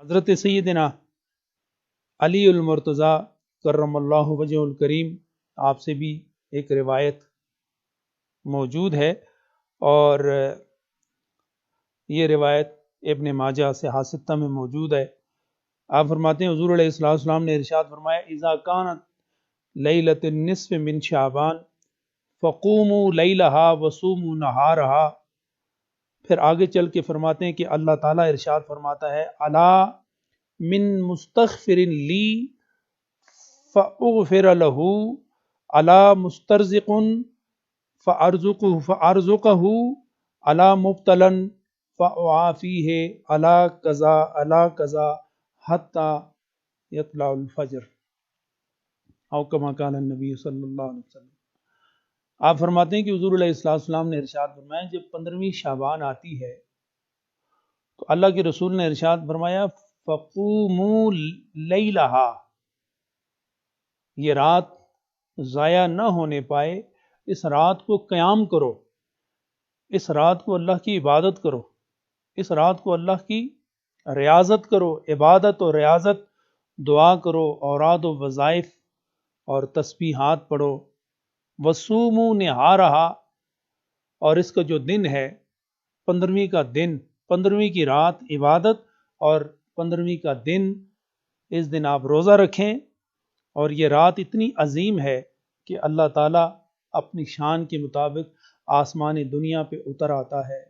حضرت سیدنا علی المرتضیٰ کرم اللہ وجہ الکریم آپ سے بھی ایک روایت موجود ہے، اور یہ روایت ابن ماجہ سے حاصتہ میں موجود ہے۔ آپ فرماتے ہیں حضور علیہ السلام نے ارشاد فرمایا اذا کانت لیلۃ النصف من شعبان فقوموا لیلہا وصوموا نہارہا۔ پھر آگے چل کے فرماتے ہیں کہ اللہ تعالیٰ ارشاد فرماتا ہے الا من مستغفر لی فاغفر له الا مسترزق فارزقہ الا مبتلا فاعافیہ الا کذا حتی یطلع الفجر او کما قال النبی صلی اللہ علیہ وسلم۔ آپ فرماتے ہیں کہ حضور علیہ السلام نے ارشاد فرمایا جب 15ویں شعبان آتی ہے تو اللہ کے رسول نے ارشاد فرمایا فقوموا لیلہا، یہ رات ضائع نہ ہونے پائے، اس رات کو قیام کرو، اس رات کو اللہ کی عبادت کرو، اس رات کو اللہ کی ریاضت کرو، عبادت و ریاضت، دعا کرو، اوراد و وظائف اور تسبیحات پڑھو۔ وصوموا نہارہا، اور اس کا جو دن ہے 15ویں کا دن، 15ویں کی رات عبادت اور 15ویں کا دن، اس دن آپ روزہ رکھیں۔ اور یہ رات اتنی عظیم ہے کہ اللہ تعالیٰ اپنی شان کے مطابق آسمان دنیا پہ اتر آتا ہے